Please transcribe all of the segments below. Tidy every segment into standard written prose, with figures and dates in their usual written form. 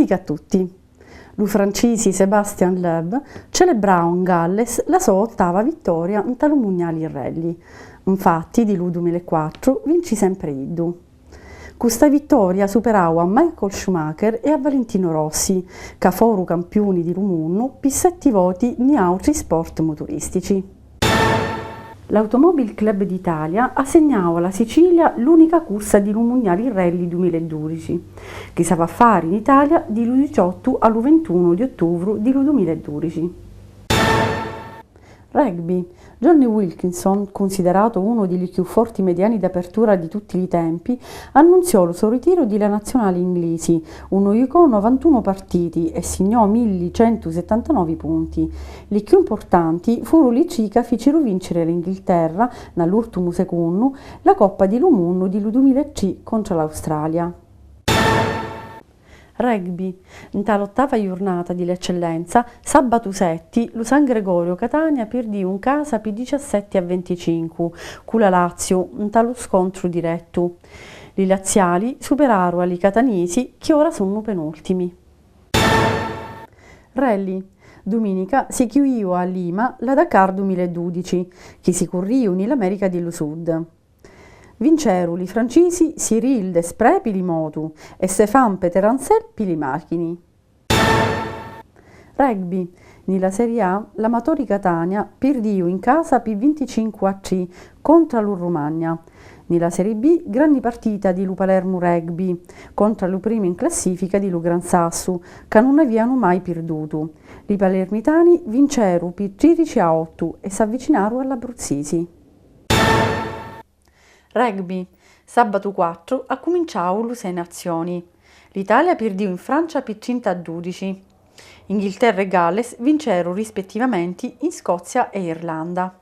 domenica a tutti. Lu francesi Sébastien Loeb celebrò in Galles la sua ottava vittoria in talo mondiali rally. Infatti, di lui 2004 vinci sempre iddu. Questa vittoria superò a Michael Schumacher e a Valentino Rossi, che furono campioni di Lumunno per 7 voti in altri sport motoristici. L'Automobile Club d'Italia assegnava alla Sicilia l'unica corsa di Mondiali Rally 2012, che si va a fare in Italia di 18 al 21 di ottobre di 2012. Rugby. Johnny Wilkinson, considerato uno degli più forti mediani d'apertura di tutti i tempi, annunziò il suo ritiro dalla nazionale inglese, giocò 91 partiti e segnò 1179 punti. Le più importanti furono le che fecero vincere l'Inghilterra, nell'ultimo secondo, la Coppa di Lumunno di 2003 contro l'Australia. Rugby. In tall'ottava giornata di l'eccellenza, sabato 7, lo San Gregorio Catania perdì un casa per 17-25, con la Lazio, in tallo scontro diretto. I laziali superarono i catanesi, che ora sono penultimi. Rally. Domenica si chiudiva a Lima la Dakar 2012, che si corriva nell'America del Sud. Vincerono i francesi Cyril Desprez per le moto e Stéphane Peterhansel per le macchine. Rugby. Nella Serie A, l'Amatori Catania perdì in casa per 25-3 contro la Romagna. Nella Serie B, grande partita di Lu Palermo Rugby contro lo primo in classifica di Lu Gran Sasso, che non avevano mai perduto. I palermitani vincerono per 13-8 e si avvicinarono all'Abruzzesi. Rugby. Sabato 4 ha cominciato le 6 nazioni. L'Italia perdì in Francia per 30-12. Inghilterra e Galles vincerono rispettivamente in Scozia e Irlanda.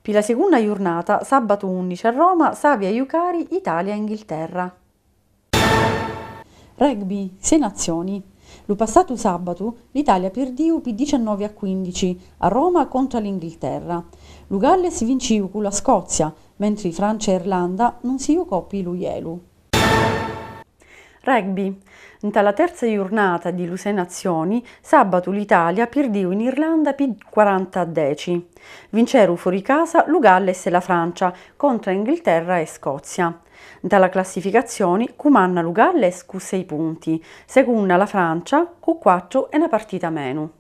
Per la seconda giornata, sabato 11 a Roma, Savia Iucari, Italia e Inghilterra. Rugby, 6 nazioni. Lo passato sabato l'Italia perdì per 19-15 a Roma contro l'Inghilterra. Lo Galles vincí con la Scozia, mentre Francia e Irlanda non si giocò per lo Ielu. Rugby. Nella terza giornata di Lu 6 Nazioni, sabato l'Italia perdì in Irlanda per 40-10. Vincerono fuori casa lo Galles e la Francia contro Inghilterra e Scozia. Dalla classificazione comanna lo Galles con 6 punti, seconda la Francia con 4 e una partita meno.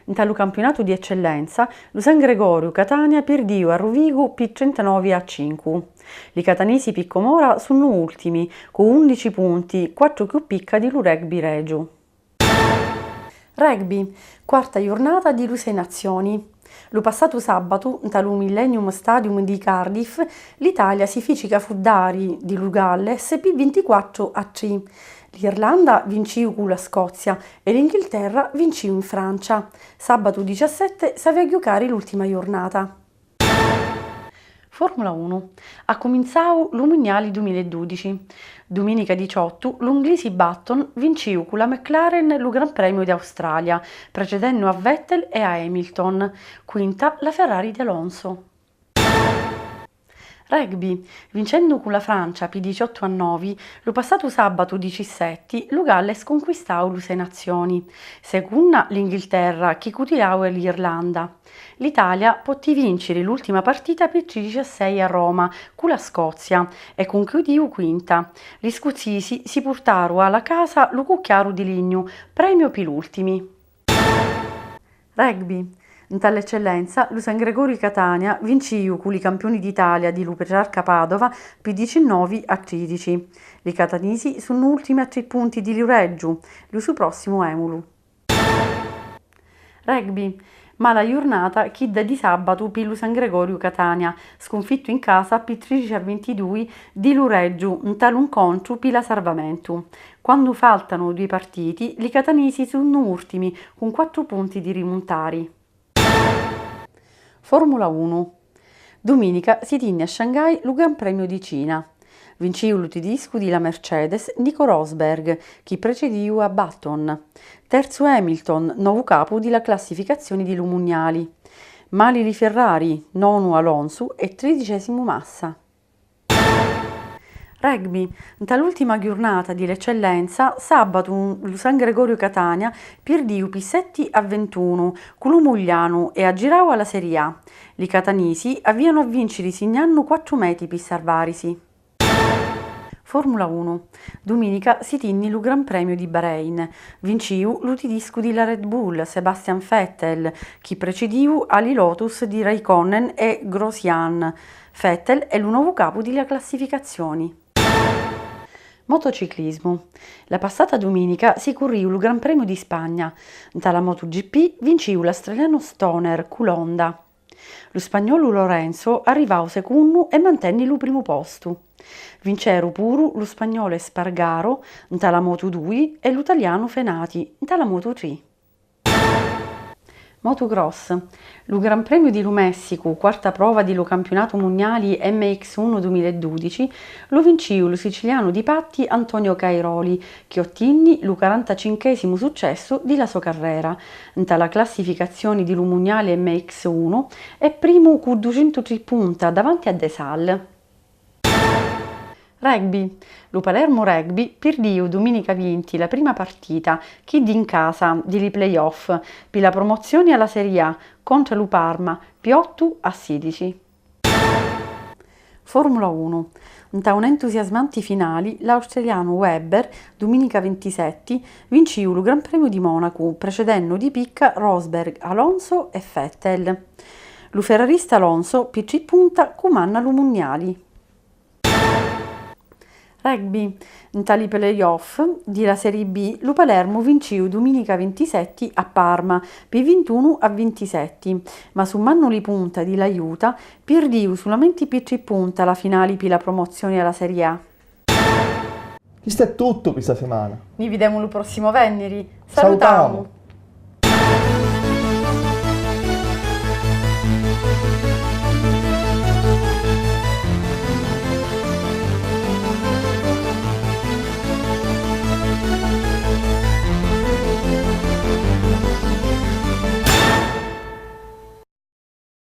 In tale campionato di eccellenza, lo San Gregorio Catania perdì a Rovigo per 39-5. I catanesi Piccomora sono ultimi, con 11 punti, 4 più picca di Rugby Regio. Rugby, quarta giornata di Lu 6 Nazioni. Lo passato sabato, nel Millennium Stadium di Cardiff, l'Italia si fece cafuddari di Lu Galles per 24-3. L'Irlanda vincí con la Scozia e l'Inghilterra vincí in Francia. Sabato 17 si aveva giocare l'ultima giornata. Formula 1. Ha cominciato lo Mondiali 2012. Domenica 18 l'Inglesi Button vincí con la McLaren lo Gran Premio d'Australia, precedendo a Vettel e a Hamilton. Quinta la Ferrari di Alonso. Rugby. Vincendo con la Francia per 18-9, lo passato sabato 17 lo Galles conquistò le 6 nazioni. Seconda l'Inghilterra che cutilava l'Irlanda. L'Italia poté vincere l'ultima partita per 13-6 a Roma con la Scozia e concludì quinta. Gli scozzesi si portarono alla casa lo cucchiaro di legno, premio per l'ultimi. Rugby. In tale eccellenza, lo San Gregorio Catania vincí con i campioni d'Italia di Lupetrarca Padova per 19-13. I catanesi sono ultimi a 3 punti di Liureggio, il suo prossimo emulu. Rugby. Mala giornata chidda di sabato per lo San Gregorio Catania, sconfitto in casa per 13-22 di Lureggio, in tale incontro per la salvamento. Quando faltano 2 partiti, i catanesi sono ultimi con 4 punti di rimontari. Formula 1. Domenica si tiene a Shanghai lo Gran Premio di Cina. Vincí il tedesco di la Mercedes Nico Rosberg, che precedì a Button. Terzo Hamilton, nuovo capo della classificazione di Mondiali. Mali di Ferrari, nono Alonso e 13° Massa. Rugby, nell'ultima giornata di l'eccellenza, sabato lo San Gregorio Catania perdiu per 7-21 con l'Umugliano e aggirau alla Serie A. I catanisi avviano a vincere segnando 4 metri per salvarisi. Formula 1. Domenica si tinni lo Gran Premio di Bahrain. Vinciu lo tedesco di la Red Bull, Sebastian Vettel, che precediu ali Lotus di Raikkonen e Grosjean. Vettel è il nuovo capo delle classificazioni. Motociclismo. La passata domenica si corriu il Gran Premio di Spagna. Dalla MotoGP vinciu l'australiano Stoner con l'Honda. Lo spagnolo Lorenzo arrivò secondo e mantenne il primo posto. Vinceru pure lo spagnolo Espargaro dalla Moto2 e l'italiano Fenati dalla Moto3. Motocross. Lo Gran Premio di Lu Messico, quarta prova di lo campionato mondiali MX1 2012, lo vinciu lo siciliano di Patti Antonio Cairoli, che ottinni lo 45esimo successo della sua carriera. Nella classificazione di lo mondiale MX1 è primo con 203 punti davanti a De Sal. Rugby. Lo Palermo Rugby perdiu domenica 20 la prima partita, chiudi in casa, di playoff, per la promozione alla Serie A contro lo Parma, P8-16. Formula 1. Da un entusiasmanti finali, l'australiano Webber, domenica 27, vinciu lo Gran Premio di Monaco, precedendo di picca Rosberg, Alonso e Vettel. Lo ferrarista Alonso, PC punta, comanna lo mondiali. Rugby. In tali playoff della Serie B, lo Palermo vinciu domenica 27 a Parma per 21-27, ma su mannoli punta di l'aiuta perdiu solamente per 3 punti alla finale per la promozione alla Serie A. Questo è tutto questa settimana. Ci vediamo il prossimo venerdì. Salutiamo.